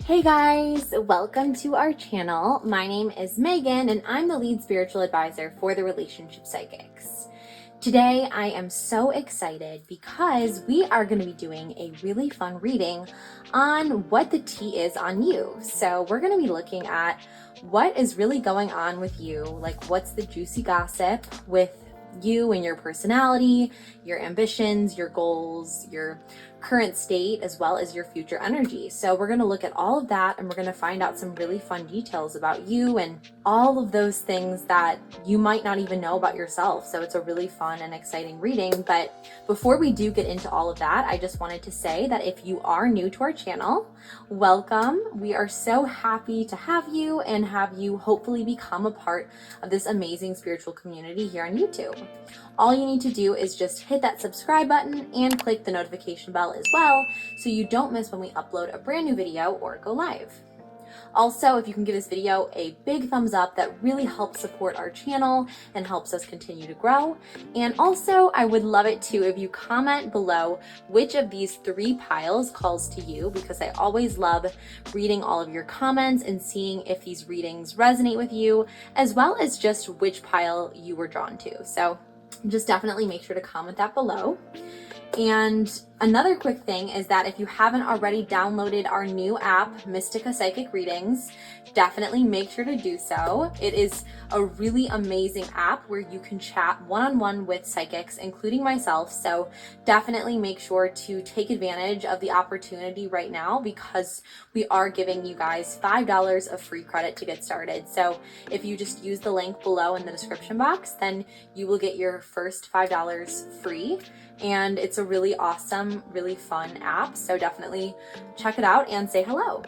Hey guys, welcome to our channel. My name is Megan and I'm the lead spiritual advisor for the Relationship Psychics. Today I am so excited because we are going to be doing a really fun reading on what the tea is on you. So we're going to be looking at what is really going on with you, like what's the juicy gossip with you and your personality, your ambitions, your goals, your current state, as well as your future energy. So we're going to look at all of that and we're going to find out some really fun details about you and all of those things that you might not even know about yourself. So it's a really fun and exciting reading. But before we do get into all of that, I just wanted to say that if you are new to our channel, welcome. We are so happy to have you and have you hopefully become a part of this amazing spiritual community here on YouTube. All you need to do is just hit that subscribe button and click the notification bell as well so you don't miss when we upload a brand new video or go live. Also, if you can give this video a big thumbs up, that really helps support our channel and helps us continue to grow. And also, I would love it too if you comment below which of these three piles calls to you, because I always love reading all of your comments and seeing if these readings resonate with you, as well as just which pile you were drawn to. So just definitely make sure to comment that below. And another quick thing is that if you haven't already downloaded our new app, Mystica Psychic Readings, definitely make sure to do so. It is a really amazing app where you can chat one-on-one with psychics, including myself. So definitely make sure to take advantage of the opportunity right now, because we are giving you guys $5 of free credit to get started. So if you just use the link below in the description box, then you will get your first $5 free. And it's a really awesome, really fun app. So definitely check it out and say hello.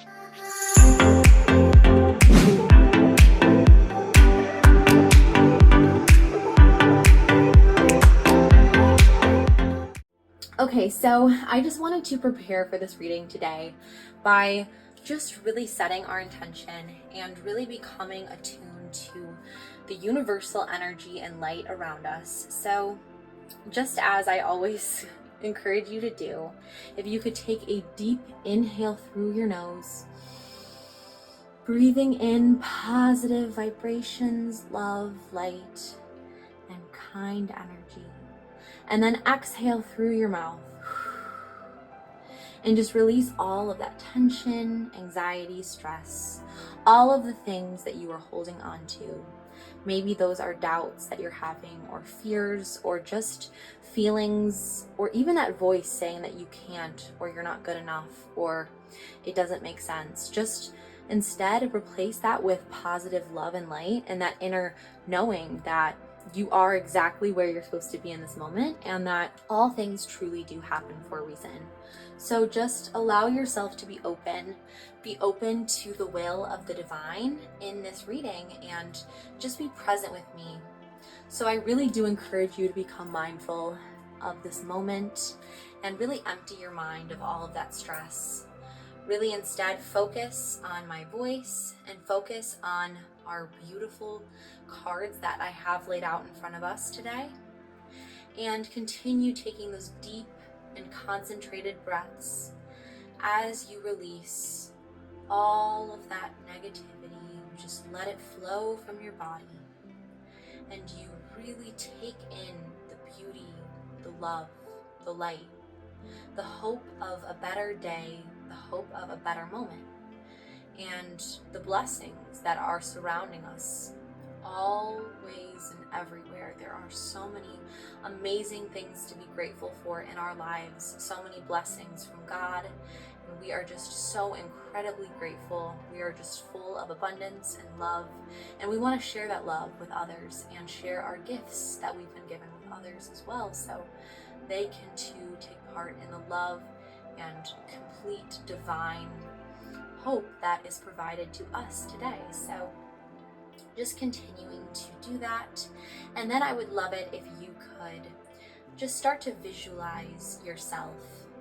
Okay, so I just wanted to prepare for this reading today by just really setting our intention and really becoming attuned to the universal energy and light around us. So just as I always encourage you to do, if you could take a deep inhale through your nose, breathing in positive vibrations, love, light, and kind energy. And then exhale through your mouth. And just release all of that tension, anxiety, stress, all of the things that you are holding on to. Maybe those are doubts that you're having, or fears, or just feelings, or even that voice saying that you can't, or you're not good enough, or it doesn't make sense. Just instead replace that with positive love and light, and that inner knowing that you are exactly where you're supposed to be in this moment, and that all things truly do happen for a reason. So just allow yourself to be open to the will of the divine in this reading, and just be present with me. So I really do encourage you to become mindful of this moment and really empty your mind of all of that stress. Really instead focus on my voice and focus on our beautiful cards that I have laid out in front of us today, and continue taking those deep and concentrated breaths as you release all of that negativity. You just let it flow from your body, and you really take in the beauty, the love, the light, the hope of a better day, the hope of a better moment, and the blessings that are surrounding us always and everywhere. There are so many amazing things to be grateful for in our lives, so many blessings from God, and we are just so incredibly grateful. We are just full of abundance and love, and we want to share that love with others and share our gifts that we've been given with others as well, so they can too take part in the love and complete divine hope that is provided to us today. So just continuing to do that. And then I would love it if you could just start to visualize yourself,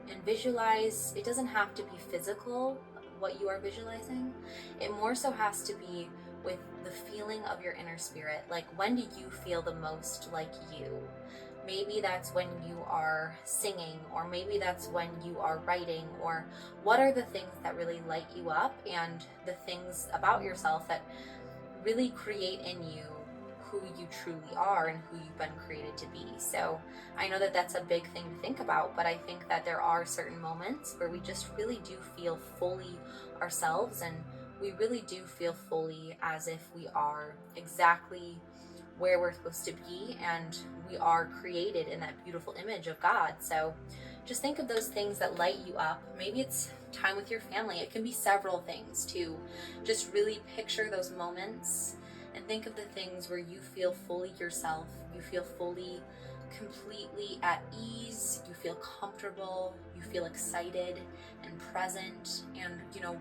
and visualize, it doesn't have to be physical, what you are visualizing. It more so has to be with the feeling of your inner spirit. Like, when do you feel the most like you? Maybe that's when you are singing, or maybe that's when you are writing, or what are the things that really light you up and the things about yourself that really create in you who you truly are and who you've been created to be. So I know that that's a big thing to think about, but I think that there are certain moments where we just really do feel fully ourselves, and we really do feel fully as if we are exactly where we're supposed to be, and we are created in that beautiful image of God. So just think of those things that light you up. Maybe it's time with your family. It can be several things too. Just really picture those moments and think of the things where you feel fully yourself. You feel fully, completely at ease. You feel comfortable. You feel excited and present. And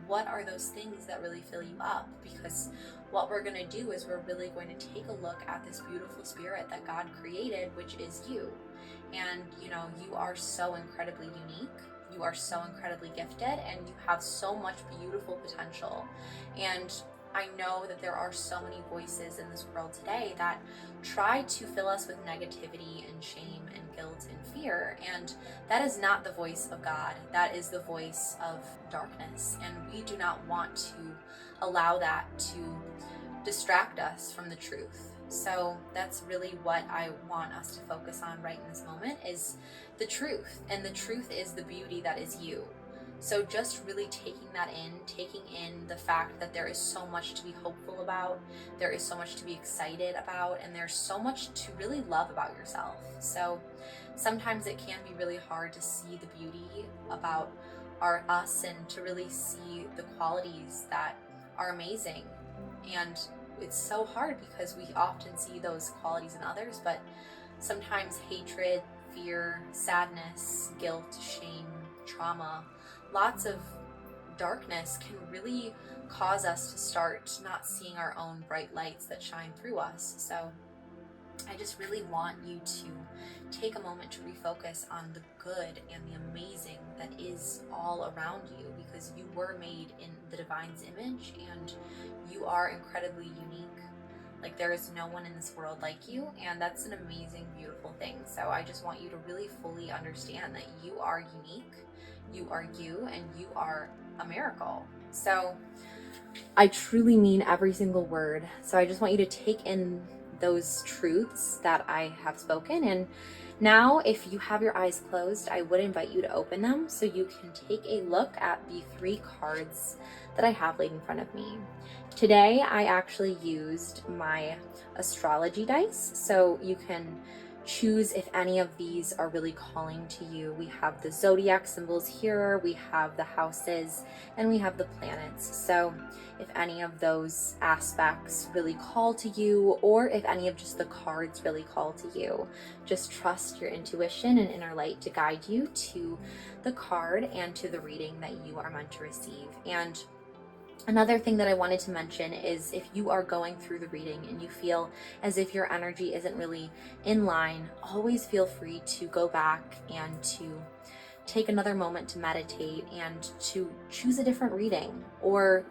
what are those things that really fill you up? Because what we're going to do is we're really going to take a look at this beautiful spirit that God created, which is you. And you are so incredibly unique. You are so incredibly gifted, and you have so much beautiful potential. And I know that there are so many voices in this world today that try to fill us with negativity and shame and guilt and fear. And that is not the voice of God. That is the voice of darkness. And we do not want to allow that to distract us from the truth. So that's really what I want us to focus on right in this moment, is the truth. And the truth is the beauty that is you. So just really taking that in, taking in the fact that there is so much to be hopeful about, there is so much to be excited about, and there's so much to really love about yourself. So sometimes it can be really hard to see the beauty about us and to really see the qualities that are amazing. And it's so hard because we often see those qualities in others, but sometimes hatred, fear, sadness, guilt, shame, trauma, lots of darkness can really cause us to start not seeing our own bright lights that shine through us. So I just really want you to take a moment to refocus on the good and the amazing that is all around you, because you were made in the divine's image and you are incredibly unique. Like, there is no one in this world like you, and that's an amazing, beautiful thing. So I just want you to really fully understand that you are unique, you are you, and you are a miracle. So I truly mean every single word. So I just want you to take in those truths that I have spoken. And now, if you have your eyes closed, I would invite you to open them so you can take a look at the 3 cards that I have laid in front of me. Today, I actually used my astrology dice, so you can choose if any of these are really calling to you. We have the zodiac symbols here, we have the houses, and we have the planets. So if any of those aspects really call to you, or if any of just the cards really call to you, just trust your intuition and inner light to guide you to the card and to the reading that you are meant to receive. And another thing that I wanted to mention is, if you are going through the reading and you feel as if your energy isn't really in line, always feel free to go back and to take another moment to meditate and to choose a different reading, or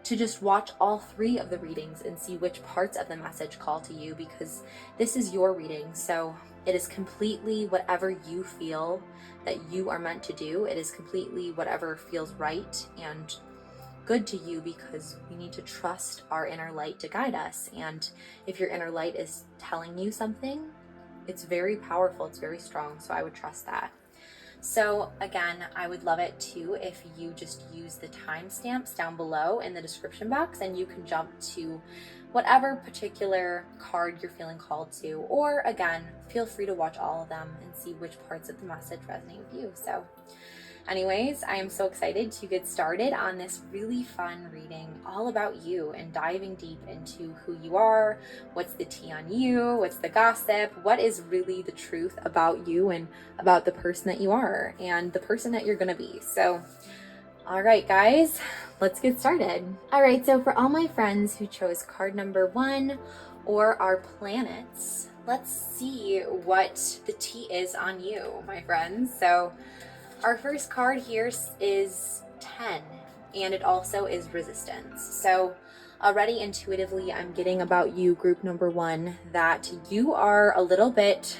to just watch all 3 of the readings and see which parts of the message call to you, because this is your reading. So it is completely whatever you feel that you are meant to do. It is completely whatever feels right and good to you, because we need to trust our inner light to guide us. And if your inner light is telling you something, it's very powerful, it's very strong, so I would trust that. So again, I would love it too if you just use the timestamps down below in the description box, and you can jump to whatever particular card you're feeling called to, or again, feel free to watch all of them and see which parts of the message resonate with you. So anyways, I am so excited to get started on this really fun reading all about you and diving deep into who you are, what's the tea on you, what's the gossip, what is really the truth about you and about the person that you are and the person that you're going to be. So, all right, guys, let's get started. All right, so for all my friends who chose card number 1 or our planets, let's see what the tea is on you, my friends. So our first card here is 10, and it also is resistance. So already intuitively, I'm getting about you, group number 1, that you are a little bit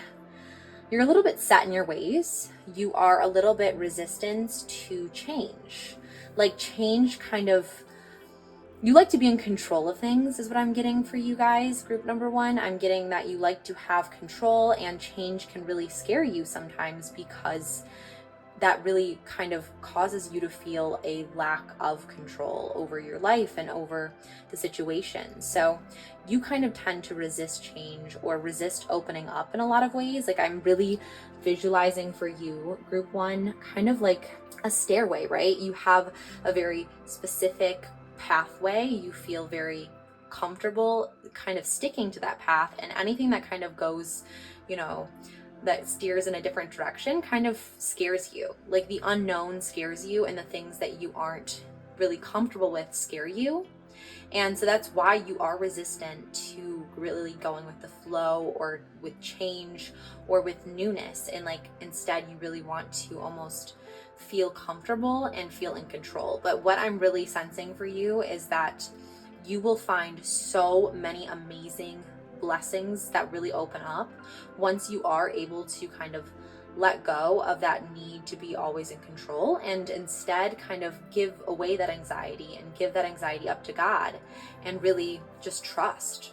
you're a little bit set in your ways. You are a little bit resistant to change. Like change kind of, you like to be in control of things is what I'm getting for you guys, group number one. I'm getting that you like to have control, and change can really scare you sometimes because that really kind of causes you to feel a lack of control over your life and over the situation. So you kind of tend to resist change or resist opening up in a lot of ways. Like I'm really visualizing for you, group one, kind of like a stairway, right? You have a very specific pathway. You feel very comfortable kind of sticking to that path, and anything that kind of goes, you know, that steers in a different direction kind of scares you. Like the unknown scares you, and the things that you aren't really comfortable with scare you. And so that's why you are resistant to really going with the flow or with change or with newness. And like instead you really want to almost feel comfortable and feel in control. But what I'm really sensing for you is that you will find so many amazing blessings that really open up once you are able to kind of let go of that need to be always in control, and instead kind of give away that anxiety and give that anxiety up to God, and really just trust,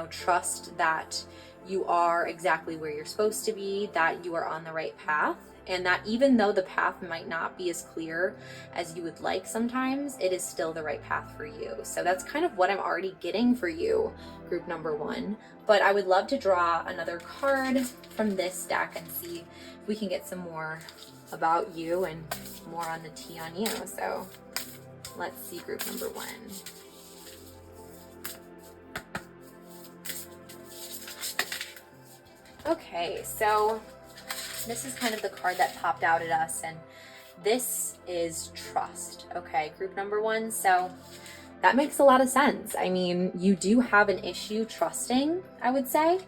trust that you are exactly where you're supposed to be, that you are on the right path, and that even though the path might not be as clear as you would like sometimes, it is still the right path for you. So that's kind of what I'm already getting for you, group number one. But I would love to draw another card from this deck and see if we can get some more about you and more on the tea on you. So let's see, group number one. Okay, so this is kind of the card that popped out at us, and this is trust. Okay, group number one. So that makes a lot of sense. I mean, you do have an issue trusting, I would say.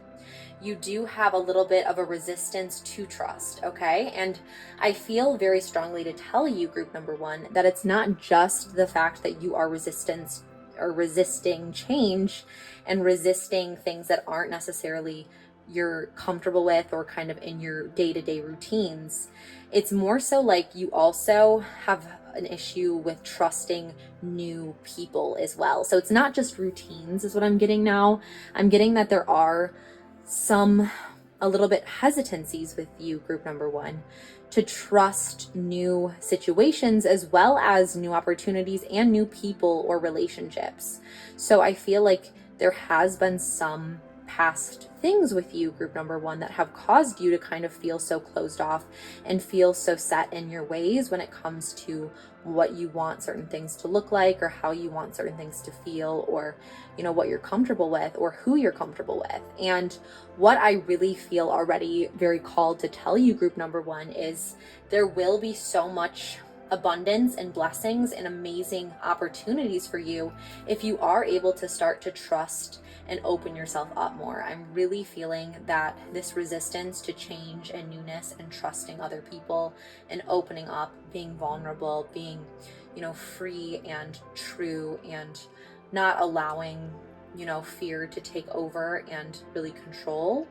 You do have a little bit of a resistance to trust, okay? And I feel very strongly to tell you, group number one, that it's not just the fact that you are resisting change and resisting things that aren't necessarily you're comfortable with or kind of in your day-to-day routines. It's more so like you also have an issue with trusting new people as well. So it's not just routines is what I'm getting now. I'm getting that there are a little bit hesitancies with you, group number one, to trust new situations as well as new opportunities and new people or relationships. So I feel like there has been some past things with you, group number one, that have caused you to kind of feel so closed off and feel so set in your ways when it comes to what you want certain things to look like, or how you want certain things to feel, or what you're comfortable with or who you're comfortable with. And what I really feel already very called to tell you, group number one, is there will be so much abundance and blessings and amazing opportunities for you if you are able to start to trust and open yourself up more. I'm really feeling that this resistance to change and newness and trusting other people and opening up, being vulnerable, being, free and true, and not allowing, fear to take over and really control.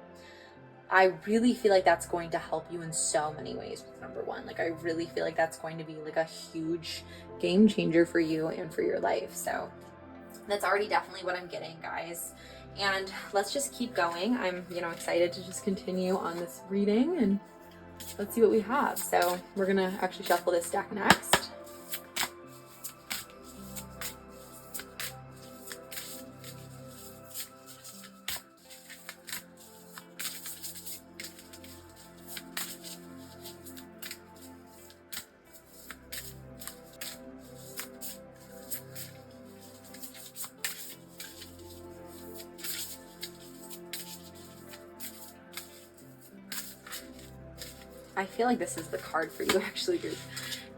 I really feel like that's going to help you in so many ways with number one. Like I really feel like that's going to be like a huge game changer for you and for your life. So that's already definitely what I'm getting, guys. And let's just keep going. I'm, excited to just continue on this reading, and let's see what we have. So we're gonna actually shuffle this deck next. I feel like this is the card for you, actually, group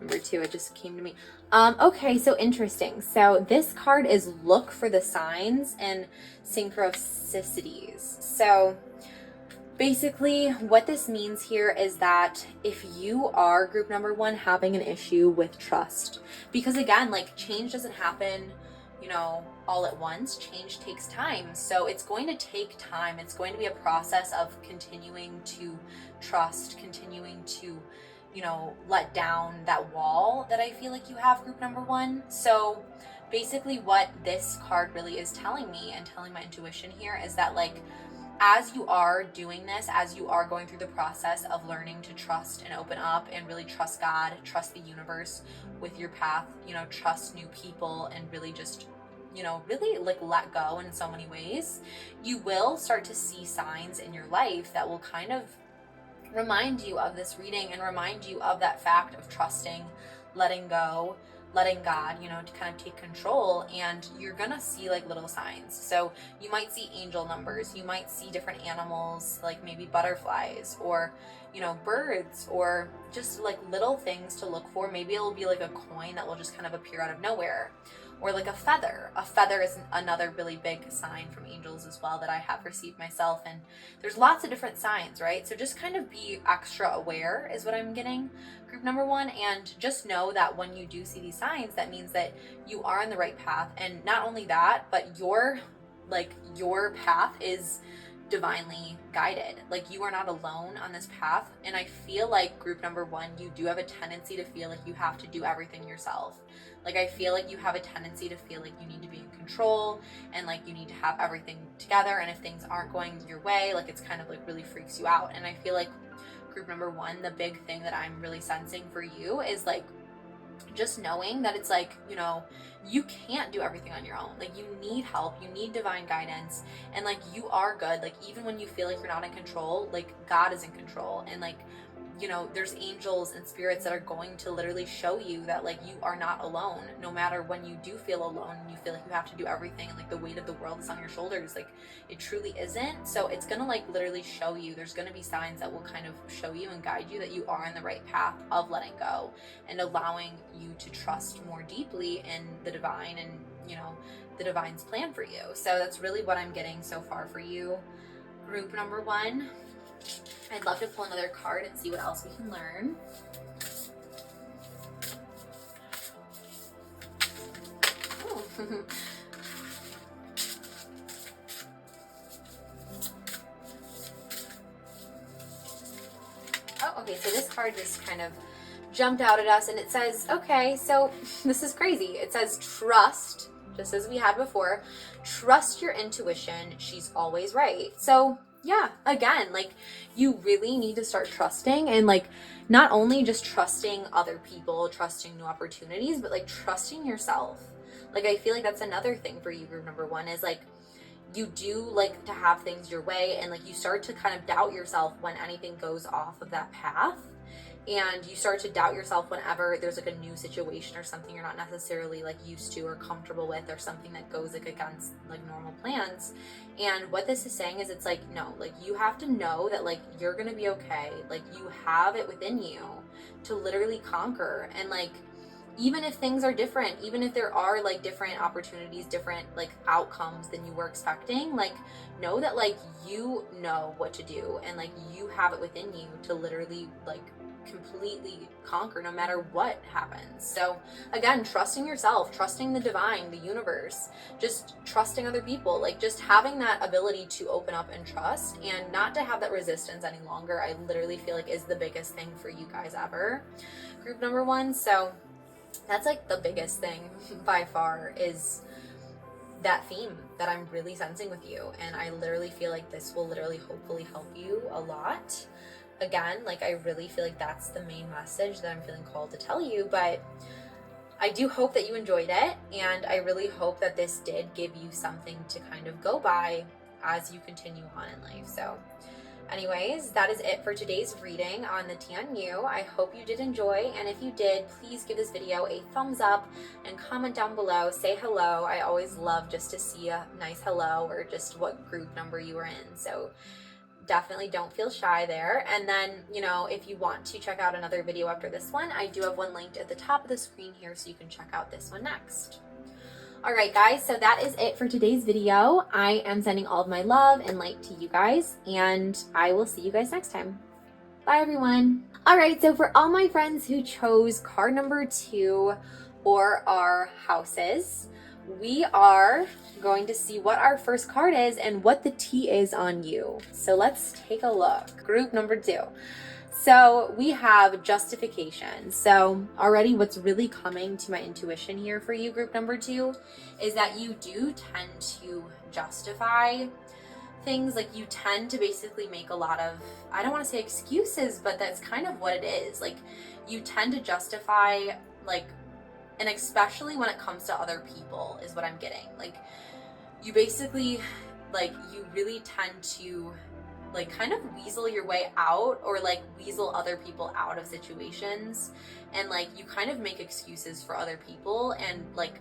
number two. It just came to me. Okay, so interesting. So this card is look for the signs and synchronicities. So basically what this means here is that if you are, group number one, having an issue with trust, because again, like change doesn't happen, all at once. Change takes time. So it's going to take time. It's going to be a process of continuing to trust, continuing to, let down that wall that I feel like you have, group number one. So basically what this card really is telling me and telling my intuition here is that, like, as you are doing this, as you are going through the process of learning to trust and open up and really trust God, trust the universe with your path, trust new people, and really just, really like let go in so many ways, you will start to see signs in your life that will kind of remind you of this reading and remind you of that fact of trusting, letting go, letting God, to kind of take control. And you're gonna see like little signs. So you might see angel numbers, you might see different animals, like maybe butterflies or, birds, or just like little things to look for. Maybe it'll be like a coin that will just kind of appear out of nowhere, or like a feather. A feather is another really big sign from angels as well that I have received myself. And there's lots of different signs, right? So just kind of be extra aware is what I'm getting, group number one. And just know that when you do see these signs, that means that you are on the right path. And not only that, but your path is divinely guided. Like, you are not alone on this path. And I feel like, group number one, you do have a tendency to feel like you have to do everything yourself. Like, I feel like you have a tendency to feel like you need to be in control and like you need to have everything together. And if things aren't going your way, like, it's kind of like really freaks you out. And I feel like, group number one, the big thing that I'm really sensing for you is like just knowing that it's like, you can't do everything on your own. Like, you need help, you need divine guidance, and like, you are good. Like, even when you feel like you're not in control, like, God is in control. And like, there's angels and spirits that are going to literally show you that like you are not alone. No matter when you do feel alone and you feel like you have to do everything and like the weight of the world is on your shoulders, like, it truly isn't. So it's gonna like literally show you, there's gonna be signs that will kind of show you and guide you that you are on the right path of letting go and allowing you to trust more deeply in the divine and the divine's plan for you. So that's really what I'm getting so far for you, group number one. I'd love to pull another card and see what else we can learn. Oh, okay, so this card just kind of jumped out at us and it says, okay, so this is crazy. It says trust, just as we had before. Trust your intuition. She's always right. So yeah, again, like, you really need to start trusting, and like, not only just trusting other people, trusting new opportunities, but like trusting yourself. Like, I feel like that's another thing for you, group number one, is like, you do like to have things your way, and like, you start to kind of doubt yourself when anything goes off of that path. And you start to doubt yourself whenever there's like a new situation or something you're not necessarily like used to or comfortable with, or something that goes like against like normal plans. And what this is saying is, it's like, no, like, you have to know that like you're gonna be okay. Like, you have it within you to literally conquer. And like, even if things are different, even if there are like different opportunities, different like outcomes than you were expecting, like, know that like you know what to do, and like you have it within you to literally like completely conquer no matter what happens. So again, trusting yourself, trusting the divine, the universe, just trusting other people, like just having that ability to open up and trust and not to have that resistance any longer, I literally feel like is the biggest thing for you guys ever, group number one. So that's like the biggest thing by far, is that theme that I'm really sensing with you. And I literally feel like this will literally hopefully help you a lot. Again, like, I really feel like that's the main message that I'm feeling called to tell you. But I do hope that you enjoyed it, and I really hope that this did give you something to kind of go by as you continue on in life. So anyways, that is it for today's reading on the TNU. I hope you did enjoy, and if you did, please give this video a thumbs up and comment down below, say hello. I always love just to see a nice hello, or just what group number you were in. So definitely don't feel shy there. And then, if you want to check out another video after this one, I do have one linked at the top of the screen here, so you can check out this one next. All right, guys, so that is it for today's video. I am sending all of my love and light to you guys, and I will see you guys next time. Bye, everyone. All right, so for all my friends who chose card number 2 or our houses, we are going to see what our first card is and what the tea is on you. So let's take a look. Group number 2. So we have justification. So already what's really coming to my intuition here for you, group number 2, is that you do tend to justify things. Like you tend to basically make a lot of, I don't want to say excuses, but that's kind of what it is. Like you tend to justify, like, and especially when it comes to other people is what I'm getting. Like you basically, like you really tend to like kind of weasel your way out, or like weasel other people out of situations, and like you kind of make excuses for other people. And like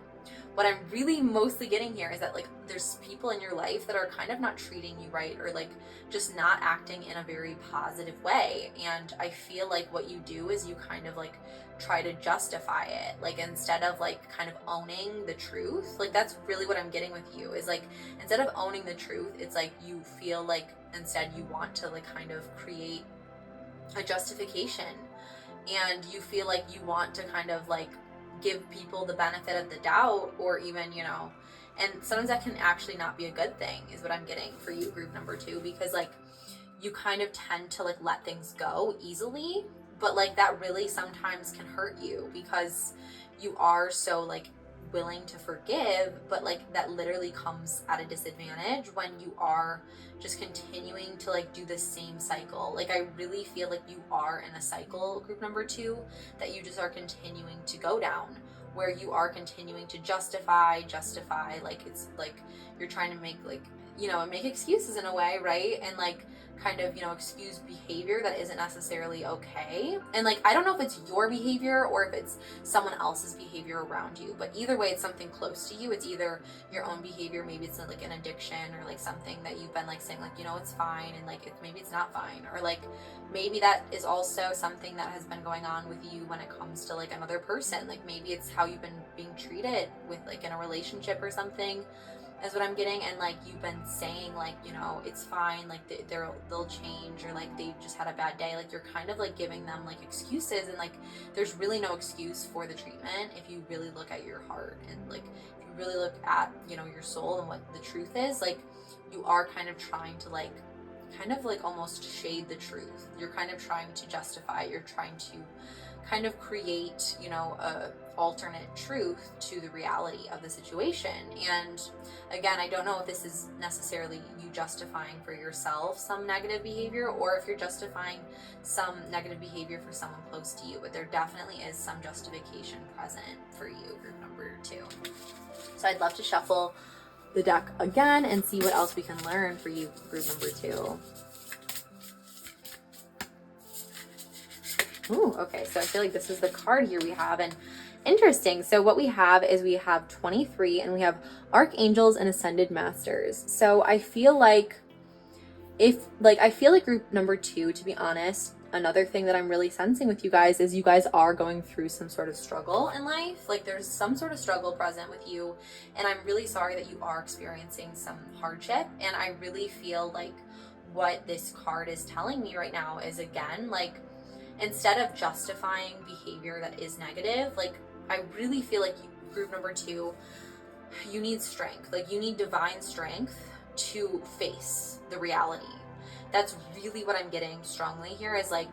what I'm really mostly getting here is that like there's people in your life that are kind of not treating you right, or like just not acting in a very positive way. And I feel like what you do is you kind of like try to justify it, like instead of like kind of owning the truth. Like that's really what I'm getting with you, is like instead of owning the truth, it's like you feel like instead you want to like kind of create a justification, and you feel like you want to kind of like give people the benefit of the doubt, or even, you know, and sometimes that can actually not be a good thing is what I'm getting for you, group number 2, because like you kind of tend to like let things go easily, but like that really sometimes can hurt you because you are so like willing to forgive, but like that literally comes at a disadvantage when you are just continuing to like do the same cycle. Like I really feel like you are in a cycle, group number 2, that you just are continuing to go down, where you are continuing to justify, like it's like you're trying to make like, you know, make excuses in a way, right? And like kind of, you know, excuse behavior that isn't necessarily okay. And like I don't know if it's your behavior or if it's someone else's behavior around you, but either way it's something close to you. It's either your own behavior, maybe it's like an addiction, or like something that you've been like saying like, you know, it's fine, and like maybe it's not fine, or like maybe that is also something that has been going on with you when it comes to like another person. Like maybe it's how you've been being treated with like in a relationship or something, is what I'm getting. And like you've been saying like, you know, it's fine, like they'll change, or like they just had a bad day. Like you're kind of like giving them like excuses, and like there's really no excuse for the treatment if you really look at your heart, and like if you really look at, you know, your soul and what the truth is. Like you are kind of trying to like kind of like almost shade the truth. You're kind of trying to justify, you're trying to kind of create, you know, a alternate truth to the reality of the situation. And again, I don't know if this is necessarily you justifying for yourself some negative behavior, or if you're justifying some negative behavior for someone close to you, but there definitely is some justification present for you, group number 2. So I'd love to shuffle the deck again and see what else we can learn for you, group number 2. Ooh, okay, so I feel like this is the card here we have, and interesting. So what we have is we have 23, and we have archangels and ascended masters. So I feel like group number 2, to be honest, another thing that I'm really sensing with you guys is you guys are going through some sort of struggle in life. Like there's some sort of struggle present with you, and I'm really sorry that you are experiencing some hardship. And I really feel like what this card is telling me right now is, again, like instead of justifying behavior that is negative, like I really feel like group number 2, you need strength. Like you need divine strength to face the reality. That's really what I'm getting strongly here, is like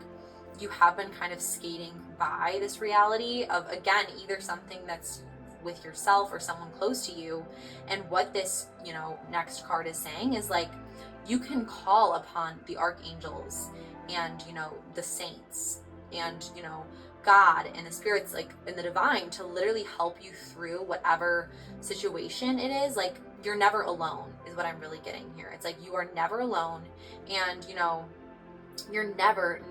you have been kind of skating by this reality of, again, either something that's with yourself or someone close to you. And what this, you know, next card is saying is like you can call upon the archangels and, you know, the saints and, you know, God and the spirits, like in the divine, to literally help you through whatever situation it is. Like you're never alone is what I'm really getting here. It's like you are never alone, and you know, you're never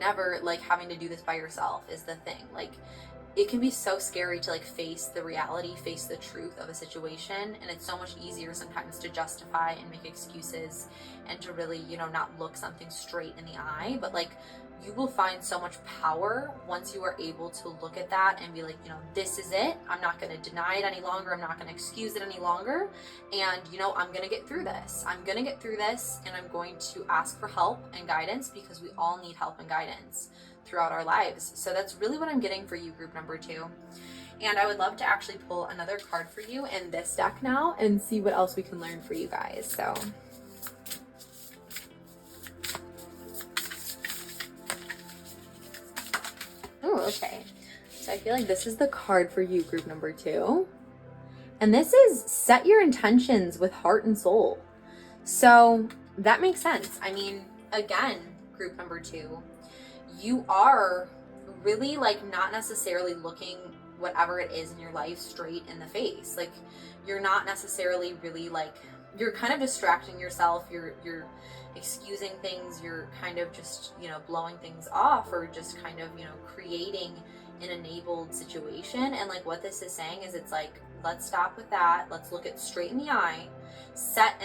like having to do this by yourself is the thing. Like it can be so scary to like face the reality, face the truth of a situation, and it's so much easier sometimes to justify and make excuses and to really, you know, not look something straight in the eye. But like you will find so much power once you are able to look at that and be like, you know, this is it. I'm not going to deny it any longer. I'm not going to excuse it any longer. And, you know, I'm going to get through this. I'm going to get through this, and I'm going to ask for help and guidance, because we all need help and guidance throughout our lives. So that's really what I'm getting for you, group number 2. And I would love to actually pull another card for you in this deck now and see what else we can learn for you guys. So oh, okay. So I feel like this is the card for you, group number 2. And this is set your intentions with heart and soul. So that makes sense. I mean, again, group number 2, you are really like not necessarily looking whatever it is in your life straight in the face. Like you're not necessarily really like, you're kind of distracting yourself. You're excusing things. You're kind of just, you know, blowing things off, or just kind of, you know, creating an enabled situation. And like what this is saying is, it's like, let's stop with that. Let's look it straight in the eye, set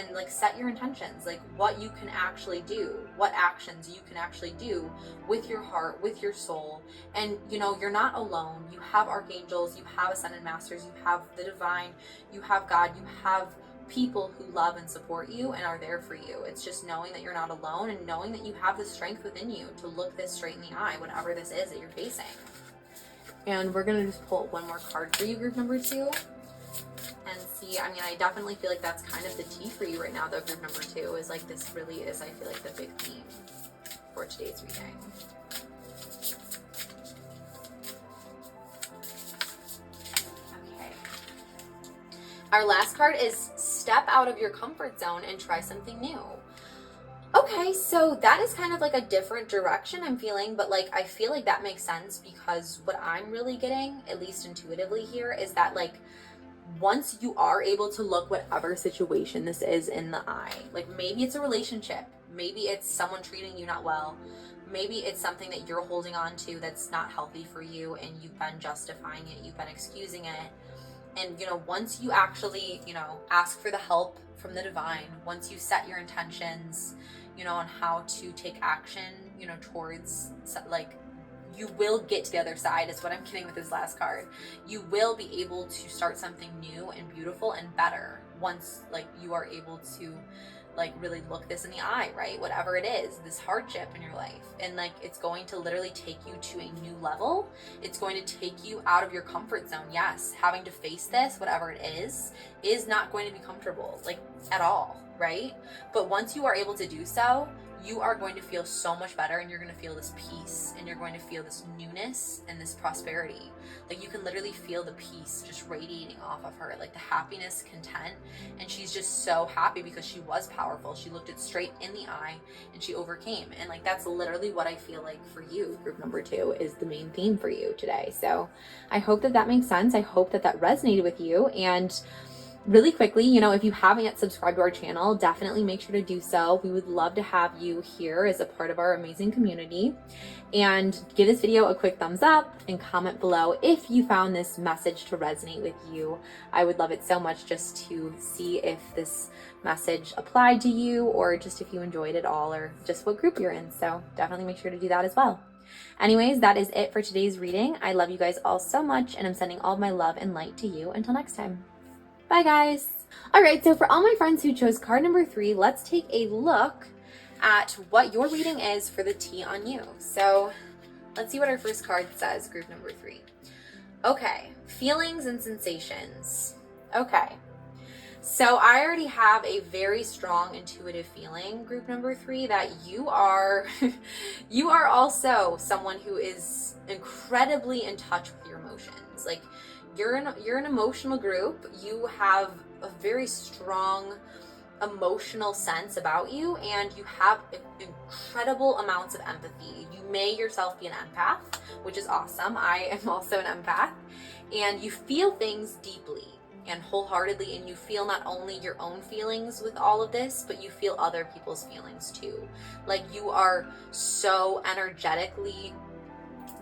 your intentions, like what you can actually do, what actions you can actually do with your heart, with your soul. And you know, you're not alone. You have archangels, you have ascended masters, you have the divine, you have God, you have people who love and support you and are there for you. It's just knowing that you're not alone, and knowing that you have the strength within you to look this straight in the eye, whatever this is that you're facing. And we're gonna just pull one more card for you, group number 2. And see, I mean, I definitely feel like that's kind of the tea for you right now, though, group number 2, is like, this really is, I feel like, the big theme for today's reading. Okay. Our last card is step out of your comfort zone and try something new. Okay, so that is kind of like a different direction I'm feeling, but like, I feel like that makes sense, because what I'm really getting, at least intuitively here, is that like, once you are able to look whatever situation this is in the eye, like maybe it's a relationship, maybe it's someone treating you not well, maybe it's something that you're holding on to that's not healthy for you, and you've been justifying it, you've been excusing it. And you know, once you actually, you know, ask for the help from the divine, once you set your intentions, you know, on how to take action, you know, towards like, you will get to the other side, is what I'm getting with this last card. You will be able to start something new and beautiful and better once like you are able to like really look this in the eye, right? Whatever it is, this hardship in your life. And like, it's going to literally take you to a new level. It's going to take you out of your comfort zone. Yes, having to face this, whatever it is not going to be comfortable, like at all, right? But once you are able to do so, you are going to feel so much better, and you're going to feel this peace, and you're going to feel this newness and this prosperity. Like you can literally feel the peace just radiating off of her, like the happiness, content. And she's just so happy because she was powerful. She looked it straight in the eye and she overcame. And like, that's literally what I feel like for you, group number 2, is the main theme for you today. So I hope that that makes sense. I hope that that resonated with you. And really quickly, you know, if you haven't yet subscribed to our channel, definitely make sure to do so. We would love to have you here as a part of our amazing community. And give this video a quick thumbs up and comment below if you found this message to resonate with you. I would love it so much just to see if this message applied to you, or just if you enjoyed it all, or just what group you're in. So definitely make sure to do that as well. Anyways, that is it for today's reading. I love you guys all so much, and I'm sending all of my love and light to you. Until next time. Bye guys. All right, so for all my friends who chose card number 3, let's take a look at what your reading is for the tea on you. So let's see what our first card says, group number 3. Okay, feelings and sensations. Okay, so I already have a very strong intuitive feeling, group number 3, that you are you are also someone who is incredibly in touch with your emotions. Like, you're an emotional group. You have a very strong emotional sense about you, and you have incredible amounts of empathy. You may yourself be an empath, which is awesome. I am also an empath. And you feel things deeply and wholeheartedly, and you feel not only your own feelings with all of this, but you feel other people's feelings too. Like, you are so energetically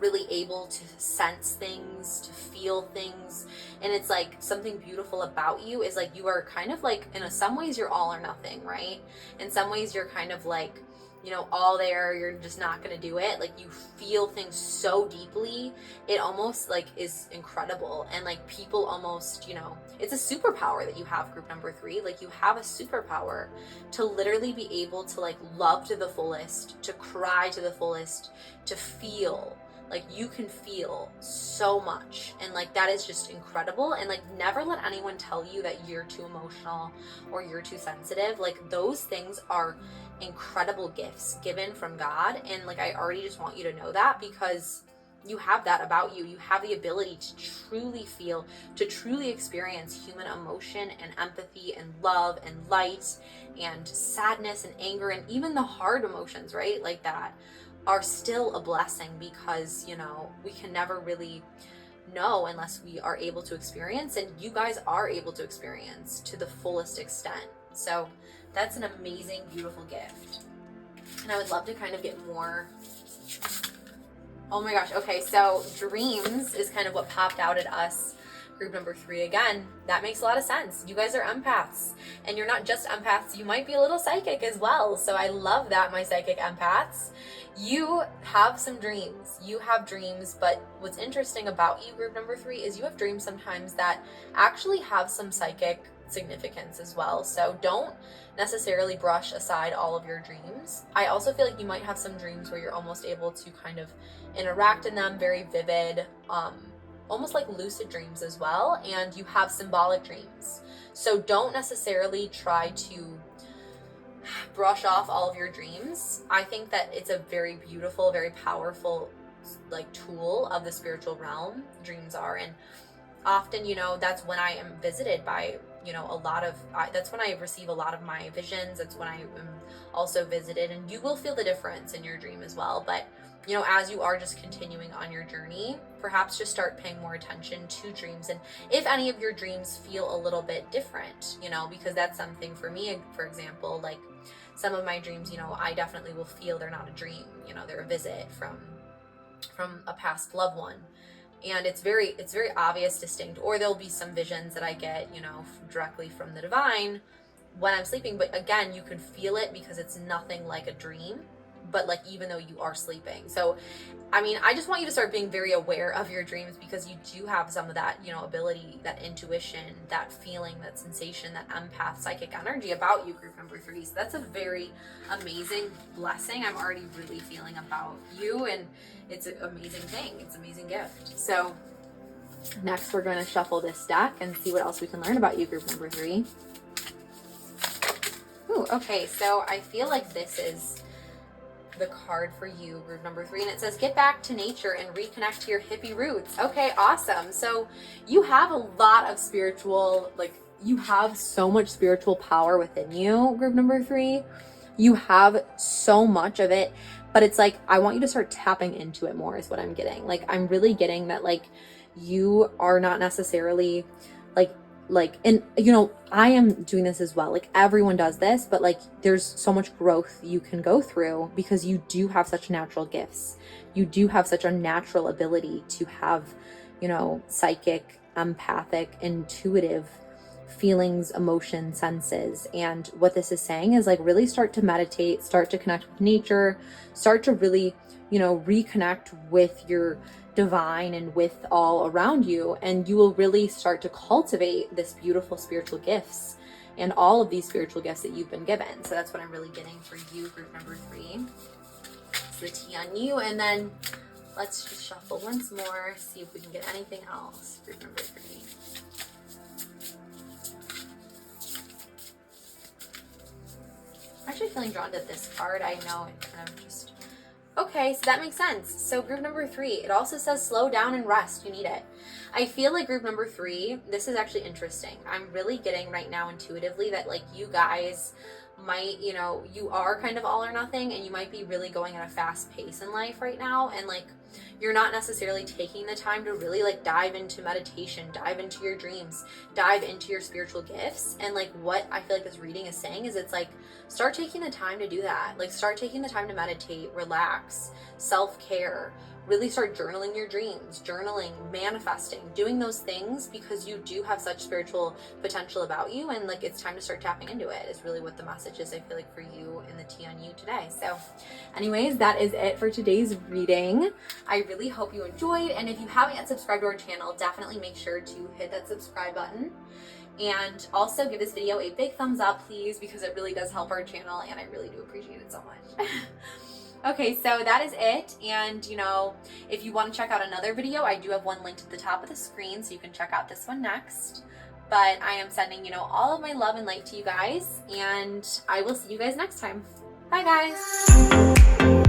really able to sense things, to feel things. And it's like, something beautiful about you is like, you are kind of like, in some ways you're all or nothing, right? In some ways you're kind of like, you know, all there, you're just not gonna do it. Like, you feel things so deeply, it almost like is incredible. And like, people almost, you know, it's a superpower that you have, group number 3. Like, you have a superpower to literally be able to like love to the fullest, to cry to the fullest, to feel like you can feel so much, and like that is just incredible. And like never let anyone tell you that you're too emotional or you're too sensitive. Like those things are incredible gifts given from God, and like I already just want you to know that, because you have that about you. You have the ability to truly feel, to truly experience human emotion and empathy and love and light and sadness and anger, and even the hard emotions, right? Like that are still a blessing, because, you know, we can never really know unless we are able to experience, and you guys are able to experience to the fullest extent. So that's an amazing, beautiful gift. And I would love to kind of get more. Oh my gosh. Okay, so dreams is kind of what popped out at us. Group number 3 again. That makes a lot of sense. You guys are empaths, and you're not just empaths. You might be a little psychic as well. So I love that, my psychic empaths. You have some dreams. You have dreams, but what's interesting about you, group number 3, is you have dreams sometimes that actually have some psychic significance as well. So don't necessarily brush aside all of your dreams. I also feel like you might have some dreams where you're almost able to kind of interact in them, very vivid, almost like lucid dreams as well, and you have symbolic dreams. So don't necessarily try to brush off all of your dreams. I think that it's a very beautiful, very powerful like tool of the spiritual realm, dreams are. And often, you know, that's when I am visited by, you know, that's when I receive a lot of my visions. That's when I am also visited, and you will feel the difference in your dream as well. But, you know, as you are just continuing on your journey, perhaps just start paying more attention to dreams. And if any of your dreams feel a little bit different, you know, because that's something for me, for example, like some of my dreams, you know, I definitely will feel they're not a dream, you know, they're a visit from a past loved one. And it's very obvious, distinct, or there'll be some visions that I get, you know, directly from the divine when I'm sleeping. But again, you can feel it because it's nothing like a dream, but like even though you are sleeping. So I mean, I just want you to start being very aware of your dreams, because you do have some of that, you know, ability, that intuition, that feeling, that sensation, that empath, psychic energy about you, group number 3. So that's a very amazing blessing I'm already really feeling about you, and it's an amazing thing. It's an amazing gift. So next we're going to shuffle this deck and see what else we can learn about you, group number 3. Ooh, okay, so I feel like this is the card for you, group number 3, and it says get back to nature and reconnect to your hippie roots. Okay, awesome. So you have a lot of spiritual, like you have so much spiritual power within you, group number 3. You have so much of it, but it's like I want you to start tapping into it more is what I'm getting. Like I'm really getting that like you are not necessarily like, and you know, I am doing this as well. Like everyone does this, but like there's so much growth you can go through because you do have such natural gifts. You do have such a natural ability to have, you know, psychic, empathic, intuitive feelings, emotions, senses. And what this is saying is like really start to meditate, start to connect with nature, start to really, you know, reconnect with your divine and with all around you, and you will really start to cultivate this beautiful spiritual gifts and all of these spiritual gifts that you've been given. So that's what I'm really getting for you, group number 3. It's the T on you, and then let's just shuffle once more, see if we can get anything else, group number 3. I'm actually feeling drawn to this card. I know it kind of just... Okay, so that makes sense. So group number 3, it also says slow down and rest. You need it. I feel like group number 3, this is actually interesting. I'm really getting right now intuitively that like you guys might, you know, you are kind of all or nothing, and you might be really going at a fast pace in life right now, and like you're not necessarily taking the time to really like dive into meditation, dive into your dreams, dive into your spiritual gifts. And like what I feel like this reading is saying is it's like start taking the time to do that. Like start taking the time to meditate, relax, self-care, really start journaling your dreams, journaling, manifesting, doing those things, because you do have such spiritual potential about you, and like it's time to start tapping into it is really what the message is, I feel like, for you in the T on you today. So anyways, that is it for today's reading. I really hope you enjoyed, and if you haven't yet subscribed to our channel, definitely make sure to hit that subscribe button, and also give this video a big thumbs up, please, because it really does help our channel, and I really do appreciate it so much. Okay, so that is it. And you know, if you want to check out another video, I do have one linked at the top of the screen, so you can check out this one next. But I am sending, you know, all of my love and light to you guys, and I will see you guys next time. Bye, guys.